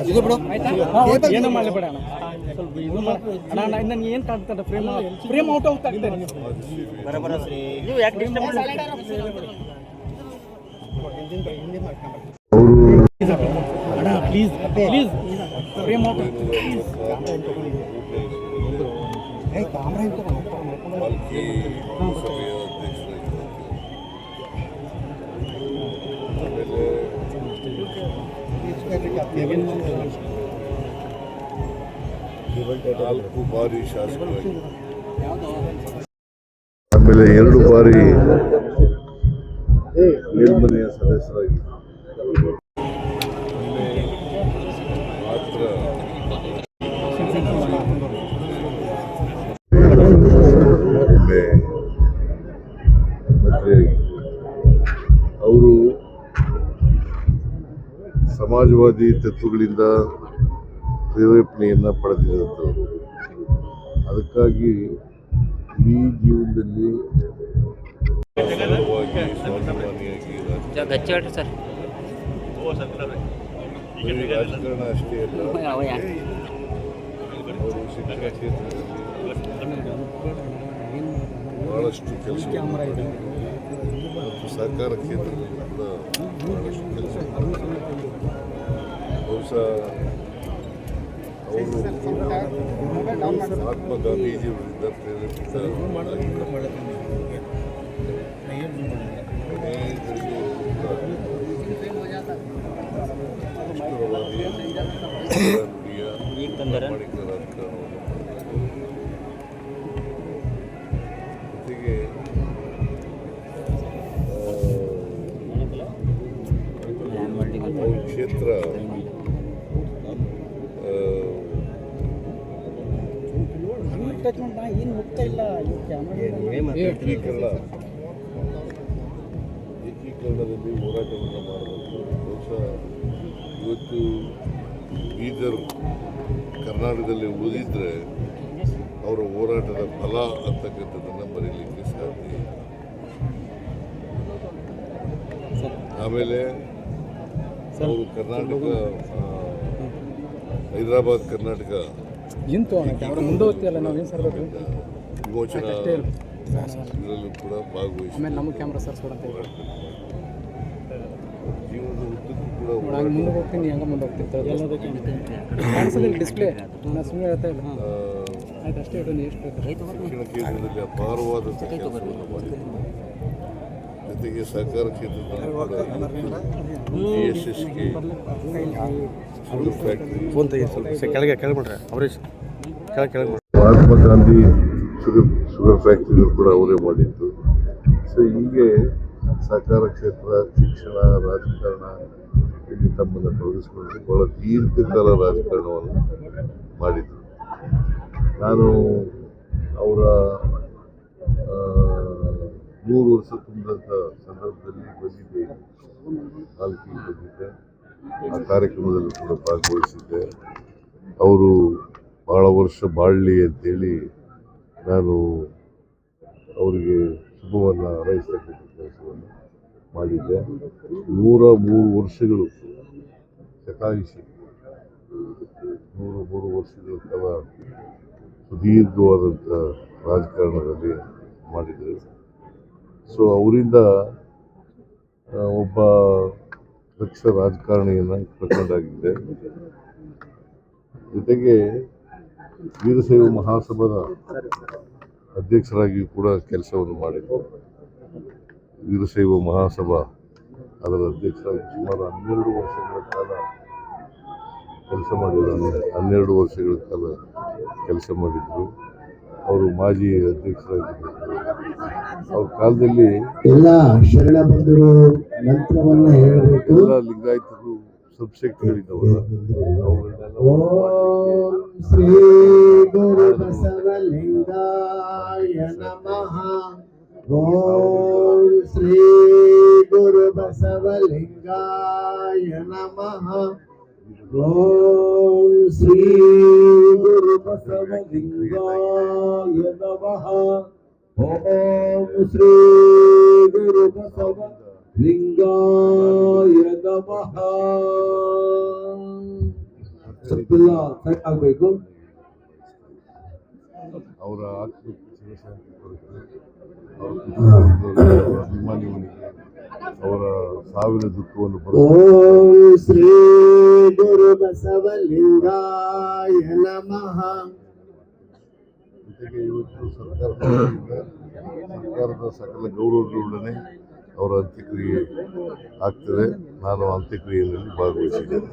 ಇದು ಬಿಡು ಏನು ಮಾಡಬೇಡ ಅಣ್ಣ. ಸ್ವಲ್ಪ ಇದು ಅಣ್ಣ ನನಗೆ ಏನು ಕಾಣ್ತದೆ ಫ್ರೇಮ್ ಔಟ್ ಹೋಗ್ತಾ ಇದ್ದಾರೆ. ನೀವು ಯಾಕೆ ಡಿಸ್ಟರ್ಬ್ ಮಾಡ್ತೀರಾ ಅಣ್ಣ? ಪ್ಲೀಸ್ ಪ್ಲೀಸ್ ಫ್ರೇಮ್ ಔಟ್ ನಾಲ್ಕು ಬಾರಿ ಶಾಸಕರಾಗಿ, ಆಮೇಲೆ 2 ಬಾರಿ ಮೇಲ್ಮನೆಯ ಸದಸ್ಯರಾಗಿ ಮಾತ್ರ ಒಮ್ಮೆ ಮಂತ್ರಿಯಾಗಿ ಅವರು ಸಮಾಜವಾದಿ ತತ್ವಗಳಿಂದ ಪ್ರೇರೇಪಣೆಯನ್ನು ಪಡೆದಿರುವಂಥವರು. ಅದಕ್ಕಾಗಿ ಈ ಜೀವನದಲ್ಲಿ ರಾಜಕಾರಣ ಅಷ್ಟೇ ಅಲ್ಲ, ಅವರು ಶಿಕ್ಷಣ ಕ್ಷೇತ್ರದಲ್ಲಿ ಬಹಳಷ್ಟು ಕೆಲಸ ಮತ್ತು ಸಹಕಾರ ಕ್ಷೇತ್ರದಲ್ಲಿ ಕೂಡ ಬಹಳಷ್ಟು ಕೆಲಸ ಬಹುಶಃ ಅವರು ಮಹಾತ್ಮ ಗಾಂಧೀಜಿಯವರಿಂದ ಜೊತೆಗೆ ಕ್ಷೇತ್ರ ಏಕೀಕರಣದಲ್ಲಿ ಹೋರಾಟವನ್ನು ಮಾಡಬೇಕು. ಬಹುಶಃ ಇವತ್ತು ಬೀದರ್ ಕರ್ನಾಟಕದಲ್ಲಿ ಉಳಿದಿದ್ರೆ ಅವರ ಹೋರಾಟದ ಫಲ ಅಂತಕ್ಕಂಥದ್ದನ್ನು ಮರೀಲಿಕ್ಕೆ ಸಾಧ್ಯ. ಆಮೇಲೆ ಅವರು ಕರ್ನಾಟಕ ಹೈದರಾಬಾದ್ ಕರ್ನಾಟಕ ವಿಮೋಚನಾ ಇದರಲ್ಲೂ ಕೂಡ ಭಾಗವಹಿಸಿ ಜೀವನದ ಉದ್ದಕ್ಕೂ ಕೂಡ ಶಿಕ್ಷಣ ಕ್ಷೇತ್ರದಲ್ಲಿ ಅಪಾರವಾದಂಥ ಕೆಲಸವನ್ನು ಮಾಡಿದ್ದಾರೆ. ಜೊತೆಗೆ ಸಹಕಾರ ಕ್ಷೇತ್ರದಲ್ಲಿ ಕೂಡ ಯಶಸ್ಸಿಗೆ sugar factory, Mahatma Gandhi sugar ಫ್ಯಾಕ್ಟ್ರಿಗಳು ಕೂಡ ಅವರೇ ಮಾಡಿದ್ದು. ಸೊ ಹೀಗೆ ಸಹಕಾರ ಕ್ಷೇತ್ರ, ಶಿಕ್ಷಣ, ರಾಜಕಾರಣ ಇಲ್ಲಿ ತಮ್ಮನ್ನು ತೊಡಗಿಸಿಕೊಂಡು ಬಹಳ ದೀರ್ಘಕಾಲ ರಾಜಕಾರಣವನ್ನು ಮಾಡಿದರು. ನಾನು ಅವರ 100 ವರ್ಷ ತುಂಬಿದಂಥ ಸಂದರ್ಭದಲ್ಲಿ ಬಂದಿದ್ದೆ, ನಾಲ್ಕಿಗೆ ಬಂದಿದ್ದೆ. ಆ ಕಾರ್ಯಕ್ರಮದಲ್ಲಿ ಕೂಡ ಭಾಗವಹಿಸಿದ್ದೆ. ಅವರು ಭಾಳ ವರ್ಷ ಬಾಳಲಿ ಅಂತೇಳಿ ನಾನು ಅವರಿಗೆ ಶುಭವನ್ನು ಹಾರೈಸ್ತಕ್ಕಂಥ ಕೆಲಸವನ್ನು ಮಾಡಿದ್ದೆ. 103 ವರ್ಷಗಳು ಶತಾಯಿಸಿ 103 ವರ್ಷಗಳ ಕಾಲ ಸುದೀರ್ಘವಾದಂಥ ರಾಜಕಾರಣದಲ್ಲಿ ಮಾಡಿದರು. ಸೊ ಅವರಿಂದ ಒಬ್ಬ ದಕ್ಷ ರಾಜಕಾರಣಿಯನ್ನು ಕಳ್ಕೊಂಡಾಗಿದೆ. ಜೊತೆಗೆ ವೀರಶೈವ ಮಹಾಸಭಾದ ಅಧ್ಯಕ್ಷರಾಗಿಯೂ ಕೂಡ ಕೆಲಸವನ್ನು ಮಾಡಿದರು. ವೀರಶೈವ ಮಹಾಸಭಾ ಅದರ ಅಧ್ಯಕ್ಷರಾಗಿ ಸುಮಾರು 12 ವರ್ಷಗಳ ಕಾಲ ಕೆಲಸ ಮಾಡಿದರು. 12 ವರ್ಷಗಳ ಕಾಲ ಕೆಲಸ ಮಾಡಿದರು. ಅವರು ಮಾಜಿ ಅಧ್ಯಕ್ಷರಾಗಿದ್ದರು. ಅವ್ರ ಕಾಲದಲ್ಲಿ ಎಲ್ಲ ಶರಣ ಬಂಧುರು ಮಂತ್ರವನ್ನ ಹೇಳಬೇಕು. ಎಲ್ಲ ಲಿಂಗಾಯತರು ಸಬ್ಸೆಕ್ಟ್ಗಳಿದ್ದವಲ್ಲ, ಓಂ ಶ್ರೀ ಗುರು ಬಸವಲಿಂಗಾಯ ನಮಃ. ಓಂ ಶ್ರೀ ಗುರು ಬಸವಲಿಂಗಾಯ ನಮಃ. ಓಂ ಶ್ರೀ ಗುರು ಬಸವಲಿಂಗಾಯ ನಮಃ. ಓಂ ಶ್ರೀ ಗುರು ಬಸವ ಲಿಂಗಾಯ ನಮಃ. ಸ್ವಲ್ಪ ಸೆಟ್ ಆಗಬೇಕು. ಅವರ ಆತ್ಮಕ್ಕೆ ಶಿವಶಾಂತಿ ಕೊರತೆ, ಅವರ ಕುಟುಂಬದವರಿಗೆ, ಅವರ ಅಭಿಮಾನಿಗಳಿಗೆ ಅವರ ಸಾವಿನ ದುಃಖವನ್ನು ಓಂ ಶ್ರೀ ಗುರು ಬಸವಲಿಂಗಾಯ ನಮಃ. ಜೊತೆಗೆ ಇವತ್ತು ಸರ್ಕಾರದ ಸಕಲ ಗೌರವಗಳೊಡನೆ ಅವರ ಅಂತ್ಯಕ್ರಿಯೆ ಆಗ್ತದೆ. ನಾನು ಅಂತ್ಯಕ್ರಿಯೆಯಲ್ಲಿ ಭಾಗವಹಿಸಿದ್ದೇನೆ.